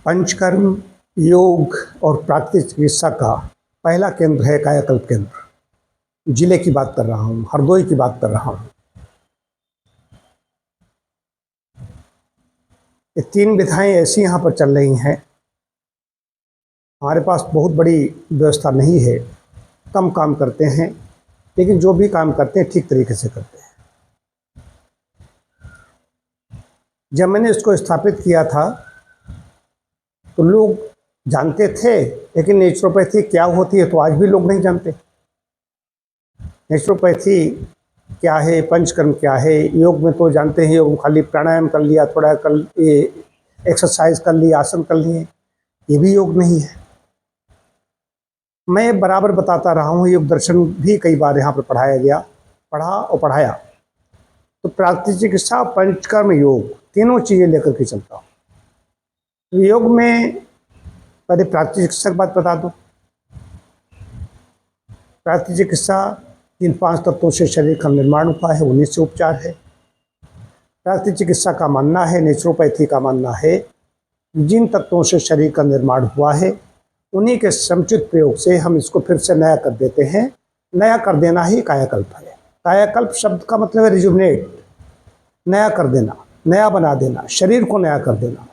पंचकर्म, योग और प्राकृतिक चिकित्सा का पहला केंद्र है कायाकल्प केंद्र। जिले की बात कर रहा हूँ, हरदोई की बात कर रहा हूँ। ये 3 विधाएं ऐसी यहाँ पर चल रही हैं। हमारे पास बहुत बड़ी व्यवस्था नहीं है, कम काम करते हैं, लेकिन जो भी काम करते हैं ठीक तरीके से करते हैं। जब मैंने इसको स्थापित किया था तो लोग जानते थे, लेकिन नेचुरोपैथी क्या होती है तो आज भी लोग नहीं जानते। नेचुरोपैथी क्या है, पंचकर्म क्या है, योग में तो जानते हैं, योग खाली प्राणायाम कर लिया, थोड़ा कर एक्सरसाइज कर ली, आसन कर लिए, ये भी योग नहीं है। मैं बराबर बताता रहा हूँ, योग दर्शन भी कई बार यहाँ पर पढ़ा और पढ़ाया। तो प्राकृतिक चिकित्सा, पंचकर्म, योग तीनों चीज़ें लेकर के चलता हूँ। योग में पहले प्राकृतिक चिकित्सा की बात बता दूँ। प्राकृतिक चिकित्सा जिन 5 तत्वों से शरीर का निर्माण हुआ है, उन्हीं से उपचार है। प्राकृतिक चिकित्सा का मानना है, नेचुरोपैथी का मानना है, जिन तत्वों से शरीर का निर्माण हुआ है उन्हीं के समुचित प्रयोग से हम इसको फिर से नया कर देते हैं। नया कर देना ही कायाकल्प है। कायाकल्प शब्द का मतलब है रिजुवनेट, नया कर देना, नया बना देना, शरीर को नया कर देना।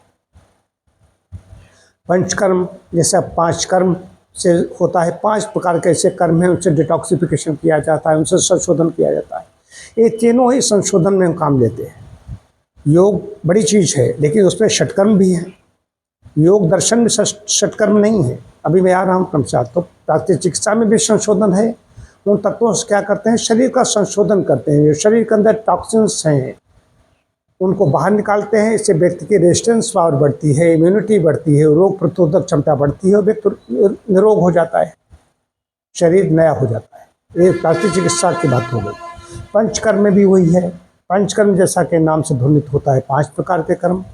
पंचकर्म जैसा 5 कर्म से होता है, 5 प्रकार के ऐसे कर्म हैं, उनसे डिटॉक्सिफिकेशन किया जाता है, उनसे संशोधन किया जाता है। ये तीनों ही संशोधन में हम काम लेते हैं। योग बड़ी चीज़ है, लेकिन उसमें षटकर्म भी हैं। योग दर्शन में षटकर्म नहीं है। अभी मैं आ रहा हूँ क्रमशः। तो प्राकृतिक चिकित्सा में भी संशोधन है। उन तत्वों से क्या करते हैं, शरीर का संशोधन करते हैं। जो शरीर के अंदर टॉक्सिन्स हैं उनको बाहर निकालते हैं। इससे व्यक्ति की रेजिस्टेंस पावर बढ़ती है, इम्यूनिटी बढ़ती है, रोग प्रतिरोधक क्षमता बढ़ती है और व्यक्ति निरोग हो जाता है, शरीर नया हो जाता है। ये प्राकृतिक चिकित्सा की बात हो गई। पंचकर्म में भी वही है। पंचकर्म जैसा के नाम से ध्वनित होता है, 5 प्रकार के कर्म।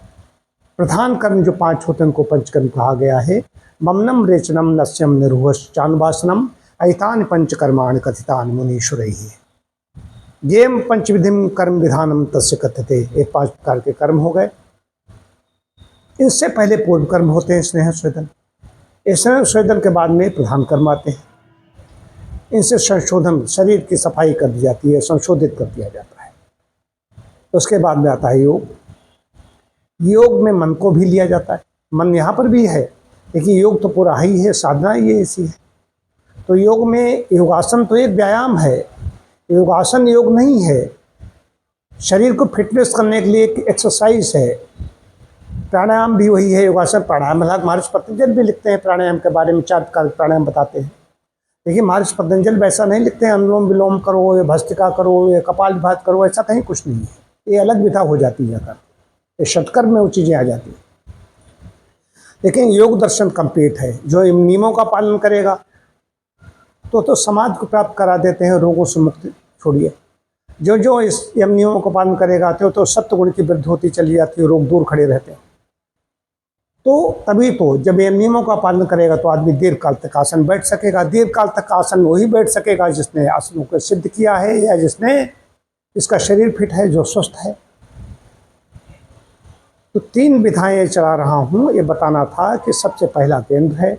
प्रधान कर्म जो 5 होते हैं उनको पंचकर्म कहा गया है। ममनम रेचनम नस्यम निर्हुष चानुवासनम ऐतान पंचकर्माण कथितान मुनीश्वरैः। येम पंचविधिम कर्म विधानम तस्य कथ्यते। ये 5 प्रकार के कर्म हो गए। इनसे पहले पूर्व कर्म होते हैं, स्नेह स्वेदन। स्नेह स्वेदन के बाद में प्रधान कर्म आते हैं। इनसे संशोधन, शरीर की सफाई कर दी जाती है, संशोधित कर दिया जाता है। उसके बाद में आता है योग। योग में मन को भी लिया जाता है। मन यहाँ पर भी है, लेकिन योग तो पूरा ही है, साधना ये ऐसी है। तो योग में योगासन तो एक व्यायाम है, योगासन योग नहीं है। शरीर को फिटनेस करने के लिए एक एक्सरसाइज है। प्राणायाम भी वही है, योगासन प्राणायाम। महर्षि पतंजलि भी लिखते हैं प्राणायाम के बारे में, 4 प्रकार प्राणायाम बताते हैं। देखिए महर्षि पतंजलि वैसा नहीं लिखते हैं अनुलोम विलोम करो, या भस्त्रिका करो, या कपालभाति करो, ऐसा कहीं कुछ नहीं है। ये अलग विधा हो जाती है, ये षटकर्म में वो चीज़ें आ जाती हैं। लेकिन योग दर्शन कंप्लीट है। जो इन नियमों का पालन करेगा तो समाधि को प्राप्त करा देते हैं, रोगों से मुक्ति छोड़िए। जो इस यम नियमों का पालन करेगा तो सत्वगुण की वृद्धि होती चली जाती है, रोग दूर खड़े रहते हैं। तो तभी तो जब यम नियमों का पालन करेगा तो आदमी दीर्घ काल तक आसन बैठ सकेगा। दीर्घ काल तक आसन वही बैठ सकेगा जिसने आसनों को सिद्ध किया है, या जिसने इसका शरीर फिट है, जो स्वस्थ है। तो 3 विधाएं चला रहा हूँ। ये बताना था कि सबसे पहला केंद्र है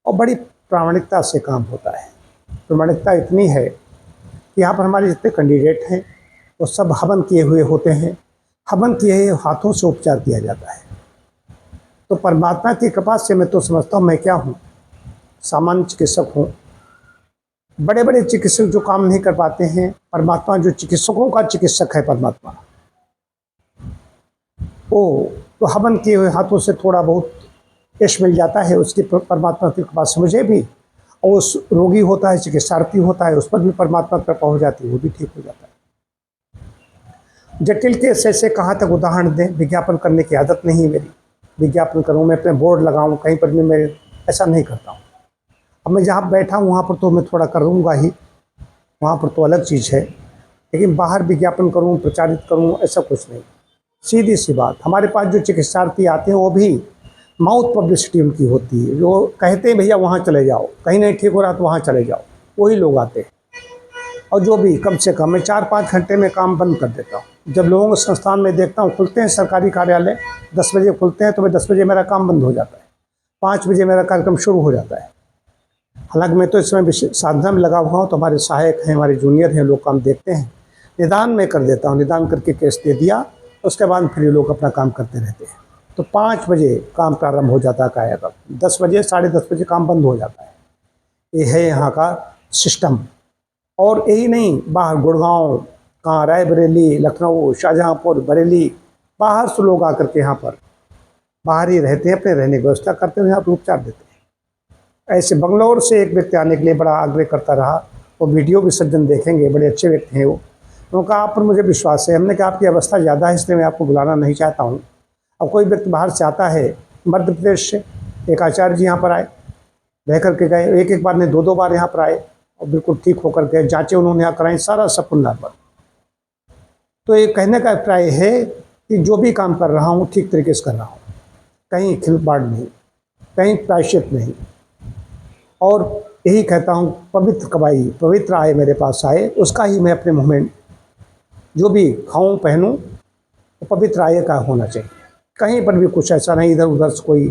और बड़ी प्रामाणिकता से काम होता है। प्रामाणिकता इतनी है कि यहाँ पर हमारे जितने कैंडिडेट हैं वो सब हवन किए हुए होते हैं। हवन किए हुए हाथों से उपचार किया जाता है। तो परमात्मा की कृपा से मैं तो समझता हूँ, मैं क्या हूँ, सामान्य चिकित्सक हूँ। बड़े बड़े चिकित्सक जो काम नहीं कर पाते हैं, परमात्मा जो चिकित्सकों का चिकित्सक है, परमात्मा वो तो हवन किए हुए हाथों से थोड़ा बहुत यश मिल जाता है, उसकी परमात्मा की कृपा से मुझे भी। और उस रोगी होता है, चिकित्सार्थी होता है, उस पर भी परमात्मा कृपा हो जाती है, वो भी ठीक हो जाता है। जटिल के ऐसे कहाँ तक उदाहरण दें। विज्ञापन करने की आदत नहीं है मेरी। विज्ञापन करूँ, मैं अपने बोर्ड लगाऊँ कहीं पर भी, मैं ऐसा नहीं करता हूँ। अब मैं जहाँ बैठा हूँ वहाँ पर तो मैं थोड़ा करूँगा ही, वहाँ पर तो अलग चीज़ है। लेकिन बाहर विज्ञापन करूँ, प्रचारित करूँ, ऐसा कुछ नहीं। सीधी सी बात, हमारे पास जो चिकित्सार्थी आते हैं वो भी माउथ पब्लिसिटी उनकी होती है। जो कहते हैं भैया वहाँ चले जाओ, कहीं नहीं ठीक हो रहा तो वहाँ चले जाओ, वही लोग आते हैं। और जो भी कम से कम मैं 4-5 घंटे में काम बंद कर देता हूँ। जब लोगों के संस्थान में देखता हूँ खुलते हैं सरकारी कार्यालय 10 बजे खुलते हैं, तो मैं 10 बजे मेरा काम बंद हो जाता है, 5 बजे मेरा कार्यक्रम शुरू हो जाता है। हालांकि मैं तो इस समय साधना में लगा हुआ हूँ, तो हमारे सहायक हैं, हमारे जूनियर हैं, लोग काम देखते हैं। निदान में कर देता हूँ, निदान करके केस दे दिया, उसके बाद फिर ये लोग अपना काम करते रहते हैं। तो 5 बजे काम प्रारंभ हो जाता है कार्यक्रम, 10 बजे 10:30 बजे काम बंद हो जाता है। ये है यहाँ का सिस्टम। और यही नहीं, बाहर गुड़गांव, कहाँ रायबरेली, लखनऊ, शाहजहाँपुर, बरेली, बाहर से लोग आकर के यहाँ पर बाहर ही रहते हैं, अपने रहने की व्यवस्था करते हैं, यहाँ पर उपचार देते हैं। ऐसे बंगलौर से एक व्यक्ति आने के लिए बड़ा आग्रह करता रहा, वो वीडियो भी सज्जन देखेंगे, बड़े अच्छे व्यक्ति हैं वो। उनका आप पर मुझे विश्वास है। हमने कहा आपकी अवस्था ज़्यादा है, इसलिए मैं आपको बुलाना नहीं चाहता हूँ। अब कोई व्यक्ति बाहर से आता है, मध्य प्रदेश से एक आचार्य जी यहाँ पर आए, रह करके गए, एक बार नहीं 2-2 बार यहाँ पर आए और बिल्कुल ठीक होकर गए। जांचें उन्होंने यहाँ कराई, सारा सब कुछ नॉर्मल। तो ये कहने का अभिप्राय है कि जो भी काम कर रहा हूँ ठीक तरीके से कर रहा हूँ, कहीं खिलवाड़ नहीं, कहीं प्रायश्चित नहीं। और यही कहता हूँ, पवित्र कमाई, पवित्र आय मेरे पास आए, उसका ही मैं अपने मुँह में जो भी खाऊं पहनूं, तो पवित्र आय का होना चाहिए। कहीं पर भी कुछ ऐसा नहीं इधर उधर से कोई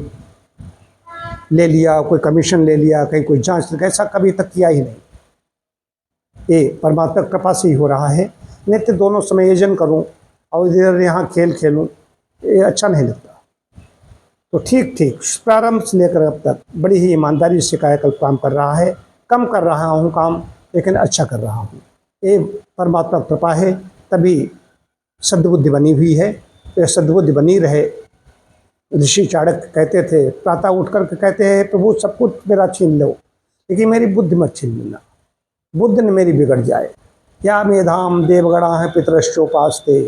ले लिया, कोई कमीशन ले लिया, कहीं कोई जांच, ऐसा कभी तक किया ही नहीं। ये परमात्मा कृपा से ही हो रहा है। नित्य दोनों समायोजन करूं और इधर यहाँ खेल खेलूं, ये अच्छा नहीं लगता। तो ठीक प्रारंभ से लेकर अब तक बड़ी ही ईमानदारी से कायाकल्प काम कर रहा है। कम कर रहा हूँ काम, लेकिन अच्छा कर रहा हूँ। ये परमात्मा कृपा है, तभी सद्बुद्धि बनी हुई है। तो सद्बुद्धि बनी रहे। ऋषि चाणक्य कहते थे, प्रातः उठ कर के कहते हैं, प्रभु सब कुछ मेरा छीन लो, लेकिन मेरी बुद्धि मत छीन लेना, बुद्धि न मेरी बिगड़ जाए। या मेधाम देवगणा है पितरश्चोपास्ते,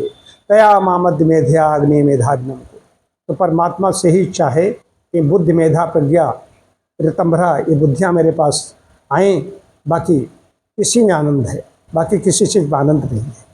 तया मामद्य मेध्या अग्नि मेधाग्नम को। तो परमात्मा से ही चाहे कि बुद्धि, मेधा, प्रज्ञा, ऋतंभरा, ये बुद्धियाँ मेरे पास आएँ। बाकी इसी में आनंद है, बाकी किसी चीज़ में आनंद नहीं है।